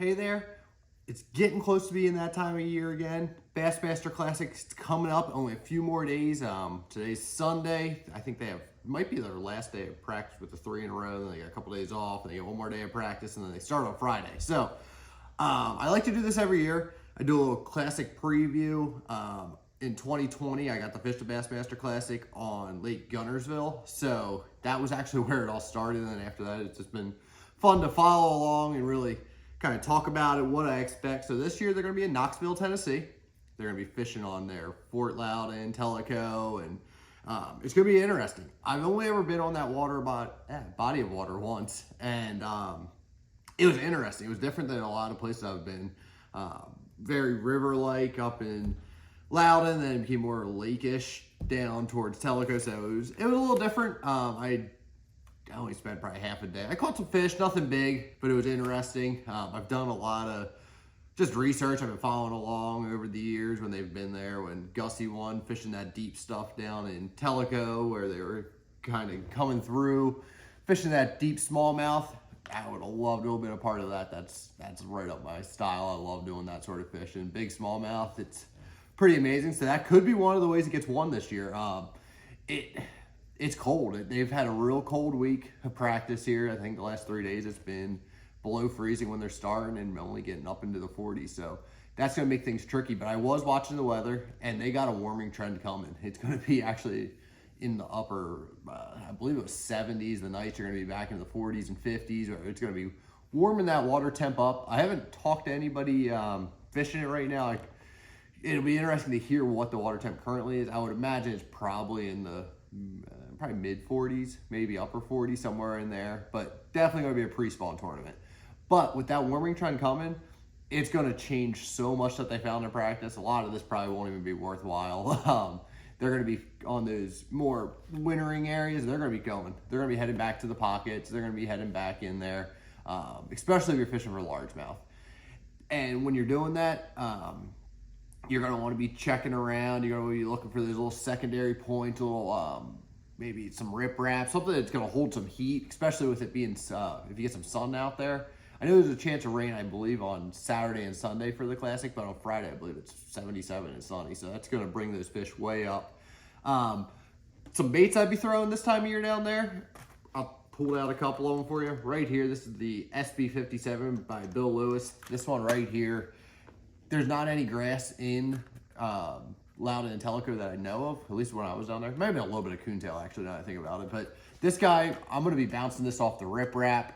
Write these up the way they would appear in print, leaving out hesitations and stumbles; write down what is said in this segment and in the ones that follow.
Hey there, it's getting close to being that time of year again. Bassmaster Classic's coming up, only a few more days. Today's Sunday. I think they might be their last day of practice with the 3 in a row. Then they got a couple days off, and they get one more day of practice, and then they start on Friday. So I like to do this every year. I do a little classic preview. In 2020, I got to fish the Bassmaster Classic on Lake Gunnersville. So that was actually where it all started. And then after that, it's just been fun to follow along and really kind of talk about it, what I expect. So this year they're going to be in Knoxville, Tennessee. They're going to be fishing on their Loudoun Tellico, and it's going to be interesting. I've only ever been on that body of water once, and it was interesting. It was different than a lot of places I've been. Very river-like up in Loudoun, then it became more lake-ish down towards Tellico, so it was a little different. I only spent probably half a day. I caught some fish, nothing big, but it was interesting. I've done a lot of just research. I've been following along over the years when they've been there, when Gussie won, fishing that deep stuff down in Tellico, where they were kind of coming through, fishing that deep smallmouth. I would have loved to have been a part of that. That's right up my style. I love doing that sort of fishing. Big smallmouth, it's pretty amazing. So that could be one of the ways it gets won this year. It's cold. They've had a real cold week of practice here. I think the last 3 days it's been below freezing when they're starting and only getting up into the 40s. So that's going to make things tricky. But I was watching the weather, and they got a warming trend coming. It's going to be actually in the upper, I believe it was 70s. The nights are going to be back into the 40s and 50s. It's going to be warming that water temp up. I haven't talked to anybody fishing it right now. It'll be interesting to hear what the water temp currently is. I would imagine it's probably in the probably mid 40s, maybe upper 40s, somewhere in there, but definitely going to be a pre-spawn tournament. But with that warming trend coming, it's going to change so much that they found in practice. A lot of this probably won't even be worthwhile. They're going to be on those more wintering areas. They're going to be going. They're going to be heading back to the pockets. They're going to be heading back in there, especially if you're fishing for largemouth. And when you're doing that, you're going to want to be checking around. You're going to be looking for those little secondary points, little maybe some riprap, something that's going to hold some heat, especially with it being, if you get some sun out there. I know there's a chance of rain, I believe, on Saturday and Sunday for the Classic, but on Friday, I believe it's 77 and sunny, so that's going to bring those fish way up. Some baits I'd be throwing this time of year down there. I'll pull out a couple of them for you. Right here, this is the SB57 by Bill Lewis. This one right here, there's not any grass in Loudoun and Tellico that I know of, at least when I was down there. Maybe a little bit of coontail, actually, now that I think about it. But this guy, I'm going to be bouncing this off the riprap,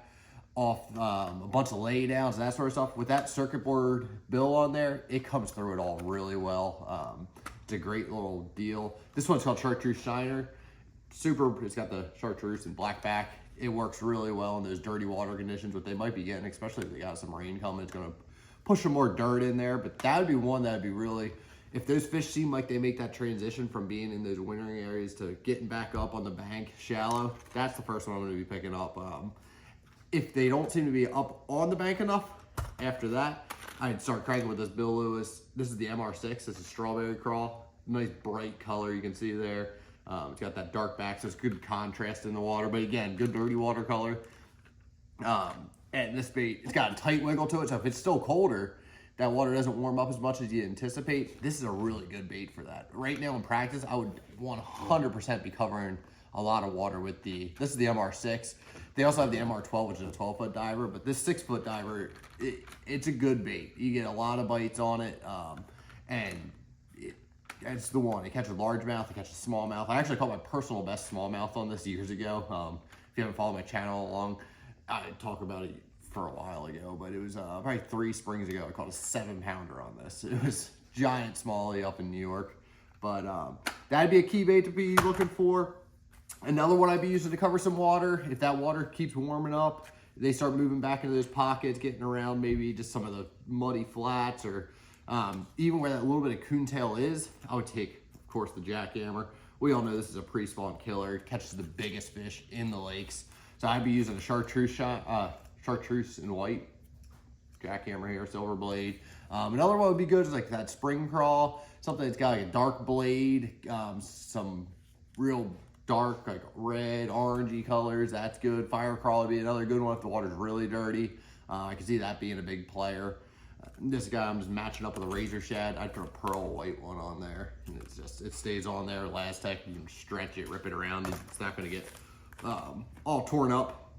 off a bunch of laydowns and that sort of stuff. With that circuit board bill on there, it comes through it all really well. It's a great little deal. This one's called Chartreuse Shiner. It's got the chartreuse and black back. It works really well in those dirty water conditions, what they might be getting, especially if they got some rain coming. It's going to push some more dirt in there, but that would be one that would be really, if those fish seem like they make that transition from being in those wintering areas to getting back up on the bank shallow, that's the first one I'm going to be picking up. If they don't seem to be up on the bank enough, after that, I'd start cranking with this Bill Lewis. This is the MR6. This is strawberry crawl. Nice bright color you can see there. It's got that dark back, so it's good contrast in the water, but again, good dirty watercolor. And this bait, it's got a tight wiggle to it, so if it's still colder, that water doesn't warm up as much as you anticipate. This is a really good bait for that. Right now in practice, I would 100% be covering a lot of water with this is the MR6. They also have the MR12, which is a 12-foot diver, but this 6-foot diver, it's a good bait. You get a lot of bites on it, and it's the one. It catches largemouth, it catches smallmouth. I actually caught my personal best smallmouth on this years ago. If you haven't followed my channel along, I talked about it for a while ago, but it was probably 3 springs ago. I caught a 7-pounder on this. It was giant smallie up in New York, but that'd be a key bait to be looking for. Another one I'd be using to cover some water. If that water keeps warming up, they start moving back into those pockets, getting around maybe just some of the muddy flats, or even where that little bit of coontail is, I would take, of course, the jackhammer. We all know this is a pre-spawn killer. It catches the biggest fish in the lakes. So I'd be using a chartreuse and white jackhammer here, silver blade. Another one would be good is like that spring crawl, something that's got like a dark blade, some real dark, like red, orangey colors. That's good. Fire crawl would be another good one if the water's really dirty. I could see that being a big player. This guy, I'm just matching up with a razor shad. I'd put a pearl white one on there, and it's just, it stays on there. Elastic, you can stretch it, rip it around. It's not going to get all torn up.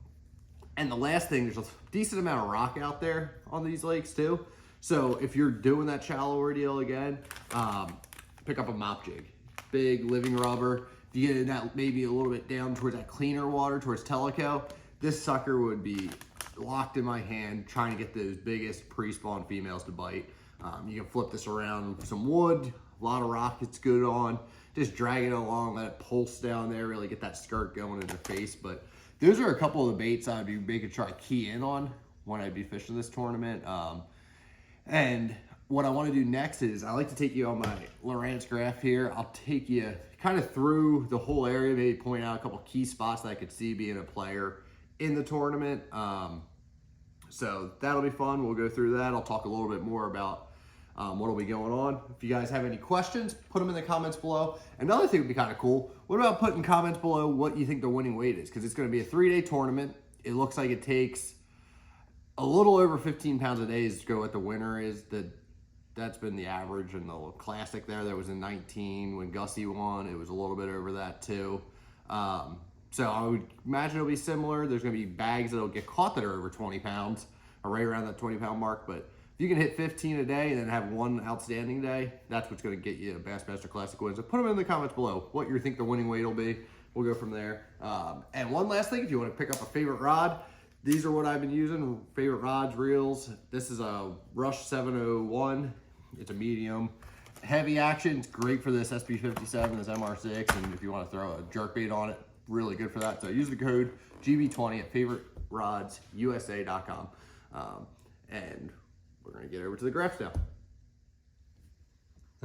And the last thing, there's a decent amount of rock out there on these lakes too. So if you're doing that shallow ordeal again, pick up a mop jig, big living rubber. If you get that maybe a little bit down towards that cleaner water, towards Tellico, this sucker would be locked in my hand trying to get those biggest pre-spawn females to bite. You can flip this around with some wood, a lot of rock it's good on. Just drag it along, let it pulse down there, really get that skirt going in their face. But those are a couple of the baits I'd be making sure I key in on when I'd be fishing this tournament. And what I want to do next is I like to take you on my Lowrance graph here. I'll take you kind of through the whole area, maybe point out a couple key spots that I could see being a player in the tournament. So that'll be fun. We'll go through that. I'll talk a little bit more about what'll be going on. If you guys have any questions, put them in the comments below. Another thing would be kind of cool. What about putting comments below what you think the winning weight is? Because it's going to be a 3-day tournament. It looks like it takes a little over 15 pounds a day to go what the winner is. That's been the average in the classic there. That was in 19 when Gussie won. It was a little bit over that too. So I would imagine it'll be similar. There's gonna be bags that'll get caught that are over 20 pounds, or right around that 20-pound mark. But if you can hit 15 a day and then have one outstanding day, that's what's gonna get you a Bassmaster Classic win. So put them in the comments below what you think the winning weight will be. We'll go from there. And one last thing, if you wanna pick up a favorite rod, these are what I've been using, favorite rods, reels. This is a Rush 701. It's a medium. Heavy action, it's great for this SB57, this MR6, and if you wanna throw a jerkbait on it, really good for that. So use the code GB20 at favoriterodsusa.com. And we're gonna get over to the graphs now.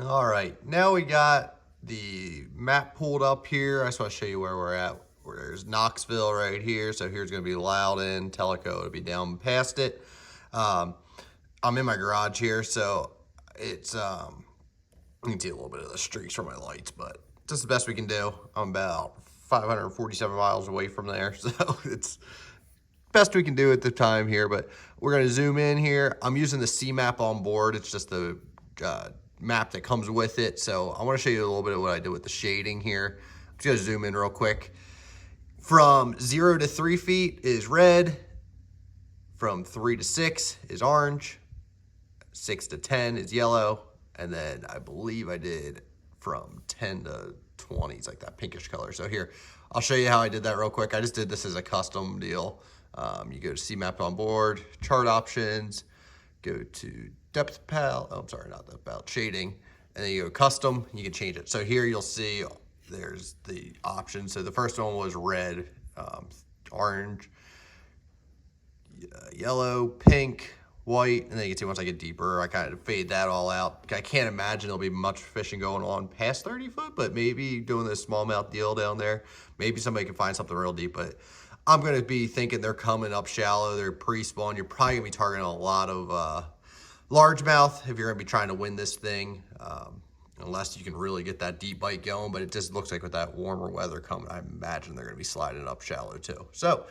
All right, now we got the map pulled up here. I just wanna show you where we're at. There's Knoxville right here. So here's gonna be Loudoun, Tellico, it'll be down past it. I'm in my garage here, so it's, you can see a little bit of the streaks from my lights, but just the best we can do. I'm about 547 miles away from there, so it's best we can do at the time here. But we're gonna zoom in here. I'm using the C map on board. It's just the map that comes with it. So I wanna show you a little bit of what I did with the shading here. I'm just gonna zoom in real quick. From 0 to 3 feet is red. From 3 to 6 is orange. 6 to 10 is yellow. And then I believe I did from 10 to 20, it's like that pinkish color. So here, I'll show you how I did that real quick. I just did this as a custom deal. You go to CMap on board, chart options, go to depth pal, oh, I'm sorry, not depth pal, shading, and then you go custom, you can change it. So here you'll see there's the options. So the first one was red, orange, yellow, pink, white, and then you can see once I get deeper, I kind of fade that all out. I can't imagine there'll be much fishing going on past 30 foot, but maybe doing this smallmouth deal down there, maybe somebody can find something real deep. But I'm going to be thinking they're coming up shallow, they're pre-spawn. You're probably going to be targeting a lot of largemouth if you're going to be trying to win this thing, unless you can really get that deep bite going. But it just looks like with that warmer weather coming, I imagine they're going to be sliding up shallow too. So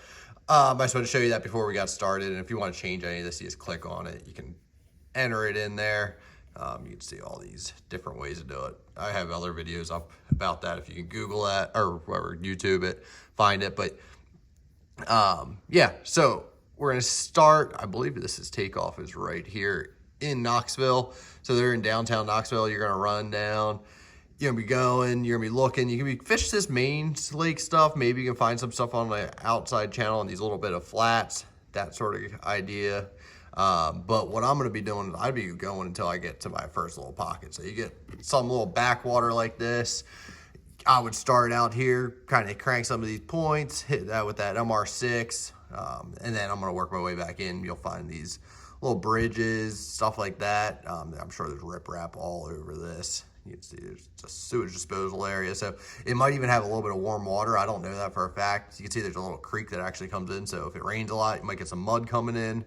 I just wanted to show you that before we got started. And if you want to change any of this, you just click on it. You can enter it in there. You can see all these different ways to do it. I have other videos up about that if you can Google that or whoever, YouTube it, find it. But yeah, so we're going to start. I believe this is takeoff is right here in Knoxville. So they're in downtown Knoxville. You're going to run down. You're gonna be going, you're gonna be looking, you can be fish this main lake stuff. Maybe you can find some stuff on the outside channel and these little bit of flats, that sort of idea. But what I'm gonna be doing, I'd be going until I get to my first little pocket. So you get some little backwater like this. I would start out here, kind of crank some of these points, hit that with that MR6, and then I'm gonna work my way back in. You'll find these little bridges, stuff like that. I'm sure there's riprap all over this. You can see there's a sewage disposal area. So it might even have a little bit of warm water. I don't know that for a fact. You can see there's a little creek that actually comes in. So if it rains a lot, you might get some mud coming in.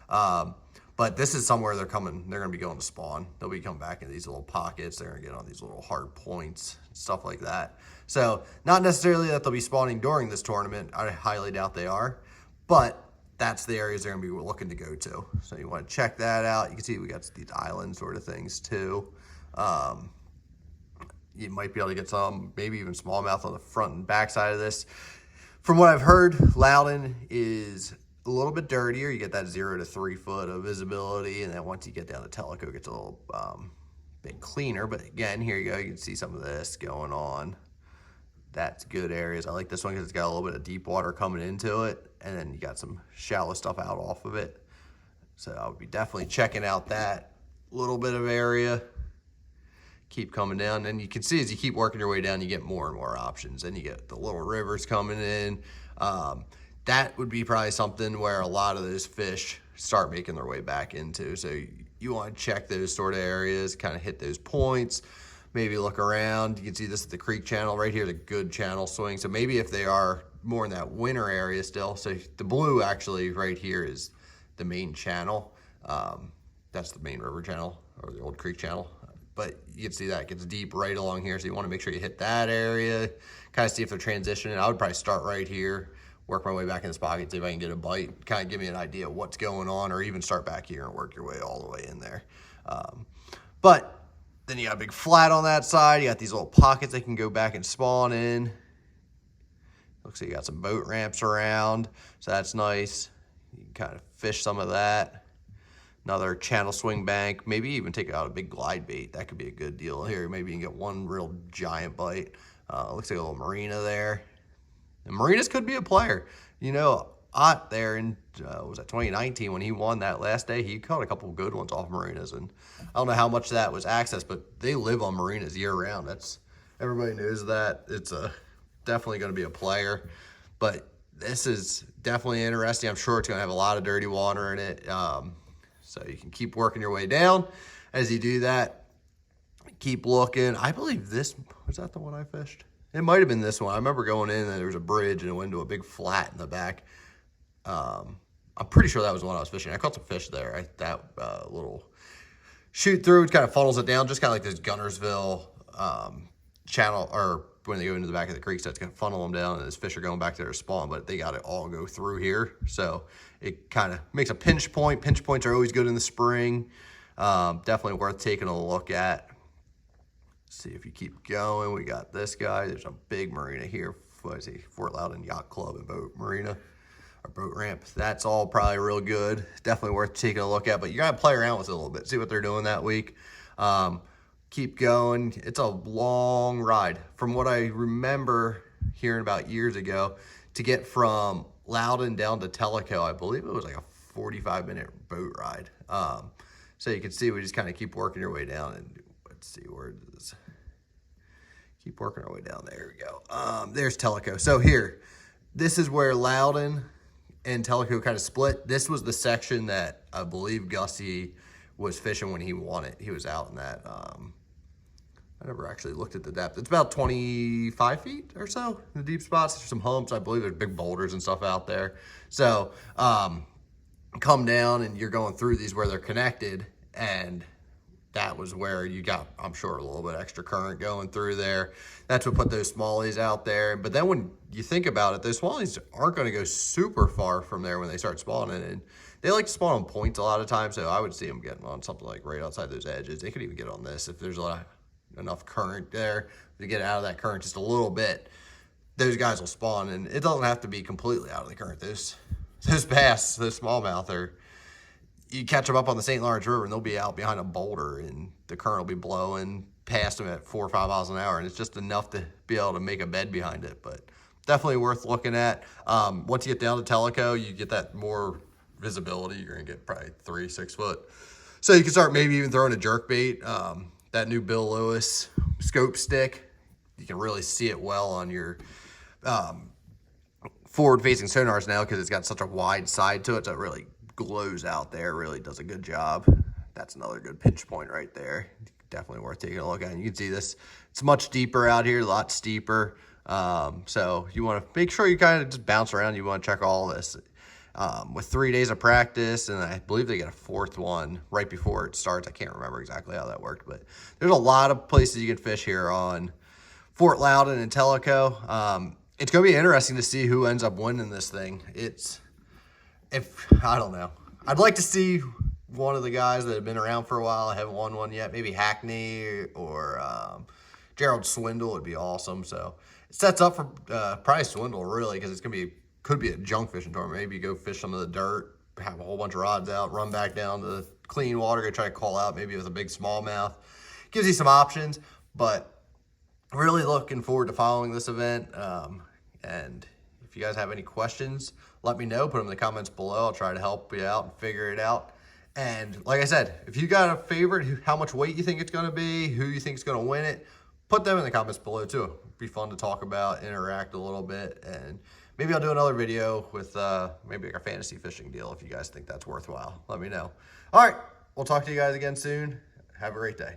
But this is somewhere they're going to be going to spawn. They'll be coming back into these little pockets. They're going to get on these little hard points, stuff like that. So not necessarily that they'll be spawning during this tournament. I highly doubt they are. But that's the areas they're gonna be looking to go to. So you wanna check that out. You can see we got these island sort of things too. You might be able to get some, maybe even smallmouth on the front and back side of this. From what I've heard, Loudoun is a little bit dirtier. You get that 0 to 3 foot of visibility, and then once you get down to Tellico, it gets a little bit cleaner. But again, here you go. You can see some of this going on. That's good areas. I like this one because it's got a little bit of deep water coming into it, and then you got some shallow stuff out off of it. So I would be definitely checking out that little bit of area. Keep coming down, and you can see as you keep working your way down, you get more and more options. Then you get the little rivers coming in. That would be probably something where a lot of those fish start making their way back into. So you want to check those sort of areas, kind of hit those points, maybe look around. You can see this is the creek channel. Right here is a good channel swing. So maybe if they are more in that winter area still, so the blue actually right here is the main channel. That's the main river channel, or the old creek channel. But you can see that it gets deep right along here, so you want to make sure you hit that area, kind of see if they're transitioning. I would probably start right here, work my way back in this pocket, see if I can get a bite, kind of give me an idea of what's going on, or even start back here and work your way all the way in there. But then you got a big flat on that side. You got these little pockets they can go back and spawn in. Looks like you got some boat ramps around, so that's nice. You can kind of fish some of that. Another channel swing bank, maybe even take out a big glide bait. That could be a good deal here. Maybe you can get one real giant bite. Looks like a little marina there. And marinas could be a player. You know, Ott there in, was that 2019 when he won that last day, he caught a couple of good ones off marinas. And I don't know how much that was access, but they live on marinas year round. Everybody knows that. It's definitely going to be a player. But this is definitely interesting. I'm sure it's going to have a lot of dirty water in it. So you can keep working your way down. As you do that, keep looking. I believe this, was that the one I fished? It might have been this one. I remember going in and there was a bridge and it went into a big flat in the back. I'm pretty sure that was the one I was fishing. I caught some fish there. That little shoot through, it kind of funnels it down, just kind of like this Gunnersville channel, or when they go into the back of the creek, so it's going to funnel them down and those fish are going back to their spawn, but they got to all go through here. So it kind of makes a pinch point. Pinch points are always good in the spring. Definitely worth taking a look at. See if you keep going. We got this guy. There's a big marina here. What is he? Fort Loudoun Yacht Club and Boat Marina, or boat ramp. That's all probably real good. Definitely worth taking a look at, but you got to play around with it a little bit. See what they're doing that week. Keep going. It's a long ride. From what I remember hearing about years ago, to get from Loudoun down to Tellico, I believe it was like a 45-minute boat ride. So you can see we just kind of keep working your way down, and let's see where it is. Keep working our way down. There we go. There's Tellico. So here, this is where Loudoun and Tellico kind of split. This was the section that I believe Gussie was fishing when he won it. He was out in that. I never actually looked at the depth. It's about 25 feet or so in the deep spots. There's some humps. I believe there's big boulders and stuff out there. So come down and you're going through these where they're connected, and that was where you got, I'm sure, a little bit extra current going through there. That's what put those smallies out there. But then when you think about it, those smallies aren't going to go super far from there when they start spawning. And they like to spawn on points a lot of times, so I would see them getting on something like right outside those edges. They could even get on this if there's enough current there to get out of that current just a little bit. Those guys will spawn, and it doesn't have to be completely out of the current. Those bass, those smallmouth, you catch them up on the St. Lawrence River and they'll be out behind a boulder and the current will be blowing past them at 4 or 5 miles an hour, and it's just enough to be able to make a bed behind it. But definitely worth looking at. Once you get down to Tellico, you get that more visibility. You're gonna get probably 3-6 foot. So you can start maybe even throwing a jerk bait. That new Bill Lewis scope stick, you can really see it well on your forward-facing sonars now because it's got such a wide side to it, so it really glows out there. Really does a good job. That's another good pinch point right there. Definitely worth taking a look at. And you can see this, it's much deeper out here, a lot steeper. So you want to make sure you kind of just bounce around. You want to check all this. With 3 days of practice, and I believe they get a 4th one right before it starts. I can't remember exactly how that worked, but there's a lot of places you can fish here on Fort Loudoun and Tellico. It's going to be interesting to see who ends up winning this thing. I don't know. I'd like to see one of the guys that have been around for a while. I haven't won one yet. Maybe Hackney or Gerald Swindle would be awesome. So it sets up for probably Swindle, really, because it's going to be, could be a junk fishing tournament. Maybe you go fish some of the dirt, have a whole bunch of rods out, run back down to the clean water, go try to call out maybe with a big smallmouth. Gives you some options, but really looking forward to following this event. And if you guys have any questions, let me know. Put them in the comments below. I'll try to help you out and figure it out. And like I said, if you got a favorite, how much weight you think it's going to be, who you think is going to win it, put them in the comments below too. It'd be fun to talk about, interact a little bit, and maybe I'll do another video with maybe like a fantasy fishing deal if you guys think that's worthwhile. Let me know. All right, we'll talk to you guys again soon. Have a great day.